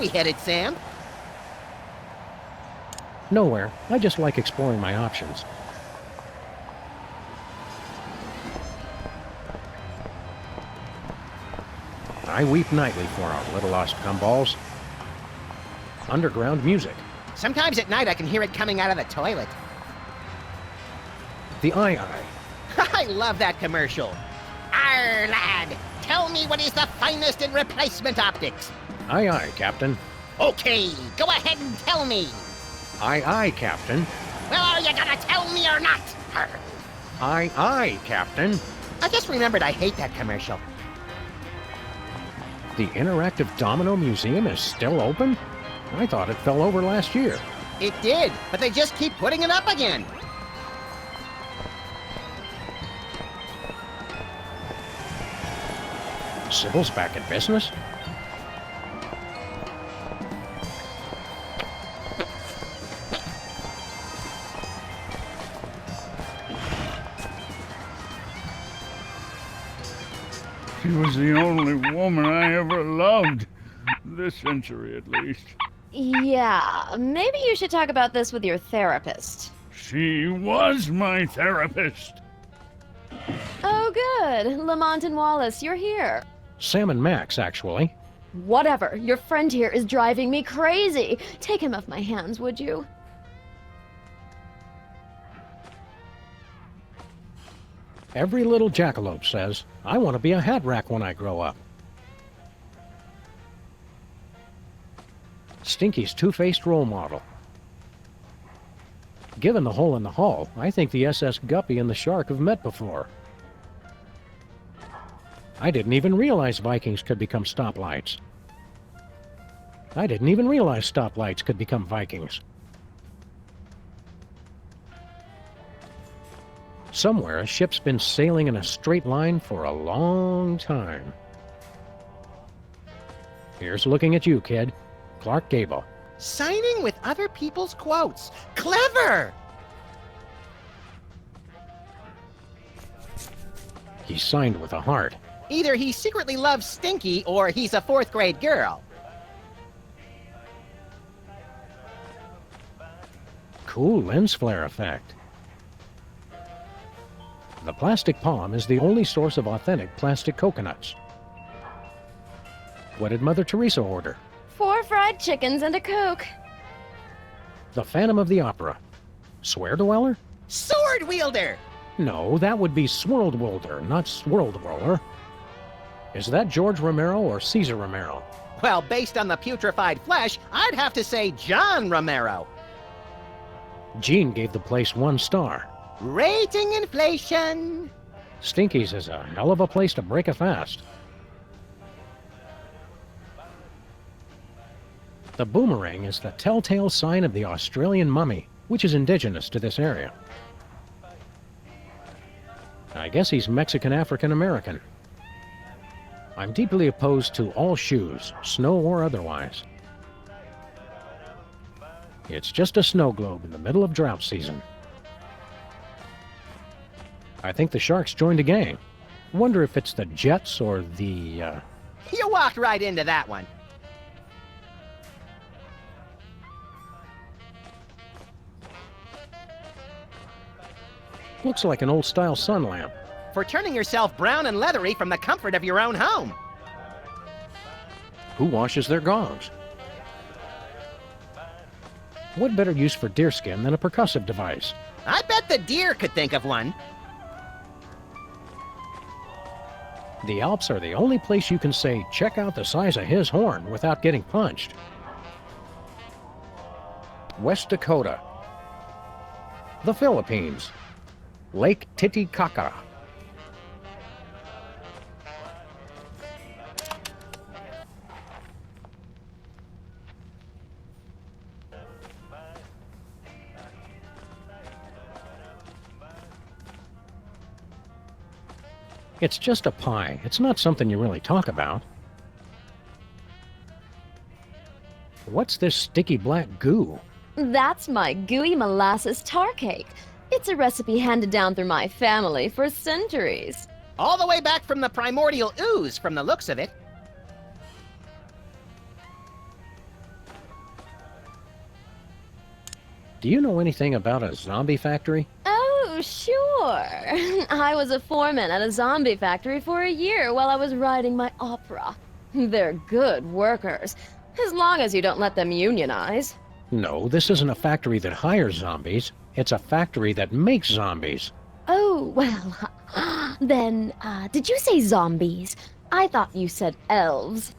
we headed, Sam? Nowhere. I just like exploring my options. I weep nightly for our little lost gumballs. Underground music. Sometimes at night I can hear it coming out of the toilet. The Eye. I love that commercial. Arr, lad, tell me what is the finest in replacement optics. Aye, Captain. Okay, go ahead and tell me. Aye, Captain. Well, are you gonna tell me or not? Arr. Aye, Captain. I just remembered I hate that commercial. The Interactive Domino Museum is still open? I thought it fell over last year. It did, but they just keep putting it up again. Sybil's back in business? She was the only woman I ever loved. This century, at least. Yeah, maybe you should talk about this with your therapist. She was my therapist. Oh, good. Lamont and Wallace, you're here. Sam and Max, actually. Whatever. Your friend here is driving me crazy. Take him off my hands, would you? Every little jackalope says, I want to be a hat rack when I grow up. Stinky's two-faced role model. Given the hole in the hull, I think the SS Guppy and the Shark have met before. I didn't even realize Vikings could become stoplights. I didn't even realize stoplights could become Vikings. Somewhere, a ship's been sailing in a straight line for a long time. Here's looking at you, kid. Clark Gable. Signing with other people's quotes. Clever! He signed with a heart. Either he secretly loves Stinky, or he's a fourth-grade girl. Cool lens flare effect. The plastic palm is the only source of authentic plastic coconuts. What did Mother Teresa order? 4 fried chickens and a Coke. The Phantom of the Opera. Swear-dweller? Sword wielder! No, that would be Swirled-Wilder, not Swirled-Whirler. Is that George Romero or Caesar Romero? Well, based on the putrefied flesh, I'd have to say John Romero. Gene gave the place 1 star. Rating inflation. Stinky's is a hell of a place to break a fast. The boomerang is the telltale sign of the Australian mummy, which is indigenous to this area. I guess he's Mexican-African-American. I'm deeply opposed to all shoes, snow or otherwise. It's just a snow globe in the middle of drought season. I think the Sharks joined a gang. Wonder if it's the Jets or the, You walked right into that one. Looks like an old-style sun lamp. For turning yourself brown and leathery from the comfort of your own home. Who washes their gongs? What better use for deerskin than a percussive device? I bet the deer could think of one. The Alps are the only place you can say, check out the size of his horn without getting punched. West Dakota. The Philippines. Lake Titicaca. It's just a pie. It's not something you really talk about. What's this sticky black goo? That's my gooey molasses tar cake. It's a recipe handed down through my family for centuries. All the way back from the primordial ooze, from the looks of it. Do you know anything about a zombie factory? Oh, sure. I was a foreman at a zombie factory for a year while I was writing my opera. They're good workers, as long as you don't let them unionize. No, this isn't a factory that hires zombies. It's a factory that makes zombies. Oh, well, then, did you say zombies? I thought you said elves.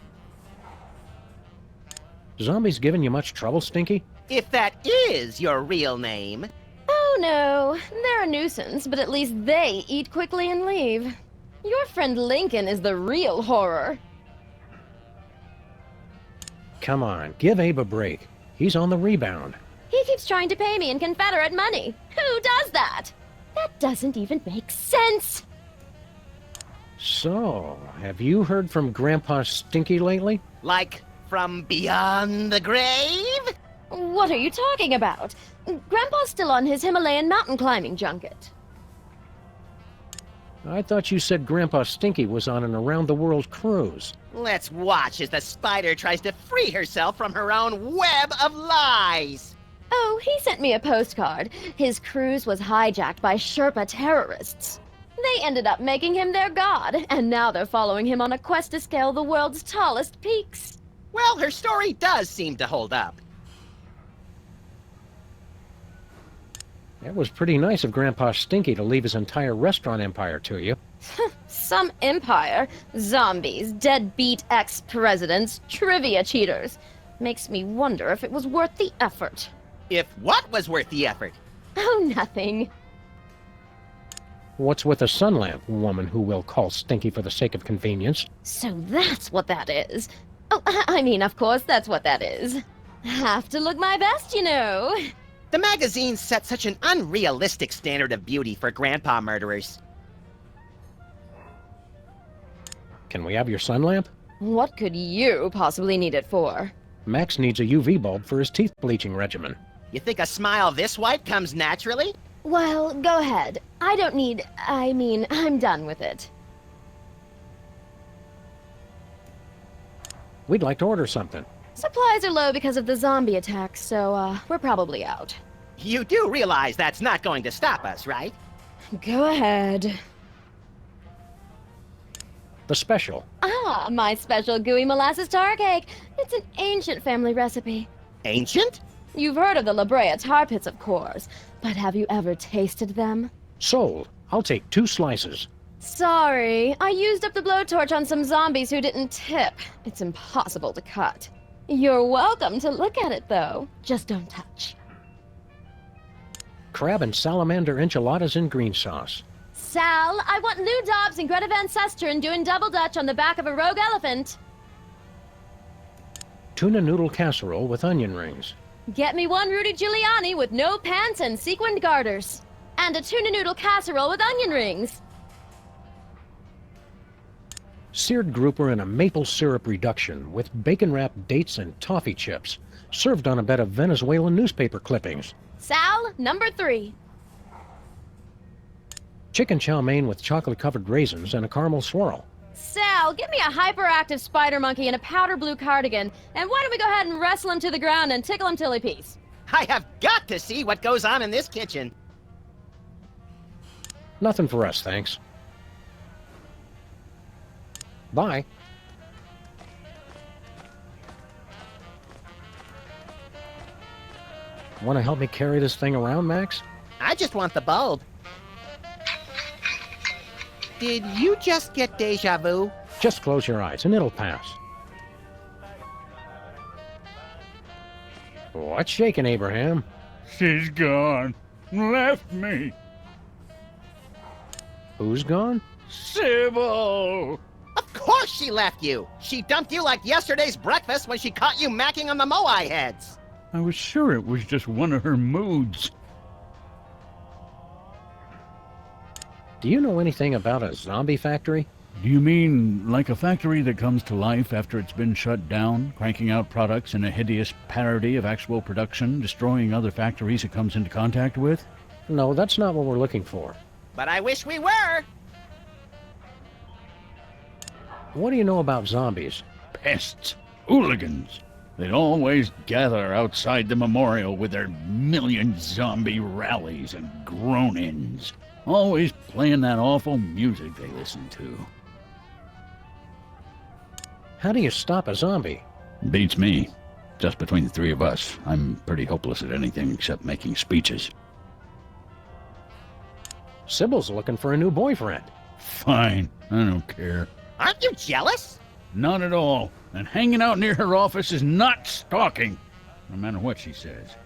Zombies giving you much trouble, Stinky? If that is your real name. Oh no, they're a nuisance, but at least they eat quickly and leave. Your friend Lincoln is the real horror. Come on, give Abe a break. He's on the rebound. He keeps trying to pay me in Confederate money. Who does that? That doesn't even make sense. So, have you heard from Grandpa Stinky lately? Like, from beyond the grave? What are you talking about? Grandpa's still on his Himalayan mountain climbing junket. I thought you said Grandpa Stinky was on an around-the-world cruise. Let's watch as the spider tries to free herself from her own web of lies. Oh, he sent me a postcard. His cruise was hijacked by Sherpa terrorists. They ended up making him their god, and now they're following him on a quest to scale the world's tallest peaks. Well, her story does seem to hold up. It was pretty nice of Grandpa Stinky to leave his entire restaurant empire to you. Some empire. Zombies, deadbeat ex-presidents, trivia cheaters. Makes me wonder if it was worth the effort. If what was worth the effort? Oh, nothing. What's with a sun lamp, woman who will call Stinky for the sake of convenience? So that's what that is. Oh, I mean, of course, that's what that is. Have to look my best, you know. The magazine set such an unrealistic standard of beauty for grandpa murderers. Can we have your sun lamp? What could you possibly need it for? Max needs a UV bulb for his teeth bleaching regimen. You think a smile this white comes naturally? Well, go ahead. I'm done with it. We'd like to order something. Supplies are low because of the zombie attacks, so, we're probably out. You do realize that's not going to stop us, right? Go ahead. The special. Ah, my special gooey molasses tar cake. It's an ancient family recipe. Ancient? You've heard of the La Brea tar pits, of course, but have you ever tasted them? Sold. I'll take 2 slices. Sorry, I used up the blowtorch on some zombies who didn't tip. It's impossible to cut. You're welcome to look at it, though. Just don't touch. Crab and salamander enchiladas in green sauce. Sal, I want Lou Dobbs and Greta Van Susteren doing double dutch on the back of a rogue elephant. Tuna noodle casserole with onion rings. Get me one Rudy Giuliani with no pants and sequined garters. And a tuna noodle casserole with onion rings. Seared grouper in a maple syrup reduction with bacon-wrapped dates and toffee chips. Served on a bed of Venezuelan newspaper clippings. Sal, number 3. Chicken chow mein with chocolate-covered raisins and a caramel swirl. Sal, get me a hyperactive spider monkey in a powder blue cardigan, and why don't we go ahead and wrestle him to the ground and tickle him till he pees? I have got to see what goes on in this kitchen. Nothing for us, thanks. Bye. Want to help me carry this thing around, Max? I just want the bulb. Did you just get deja vu? Just close your eyes and it'll pass. What's shaking, Abraham? She's gone. Left me. Who's gone? Sybil! Of course she left you. She dumped you like yesterday's breakfast when she caught you macking on the moai heads. I was sure it was just one of her moods. Do you know anything about a zombie factory? Do you mean like a factory that comes to life after it's been shut down, cranking out products in a hideous parody of actual production, destroying other factories it comes into contact with? No, that's not what we're looking for. But I wish we were. What do you know about zombies? Pests. Hooligans. They'd always gather outside the memorial with their million zombie rallies and groan-ins. Always playing that awful music they listen to. How do you stop a zombie? Beats me. Just between the three of us, I'm pretty hopeless at anything except making speeches. Sybil's looking for a new boyfriend. Fine, I don't care. Aren't you jealous? Not at all. And hanging out near her office is not stalking, no matter what she says.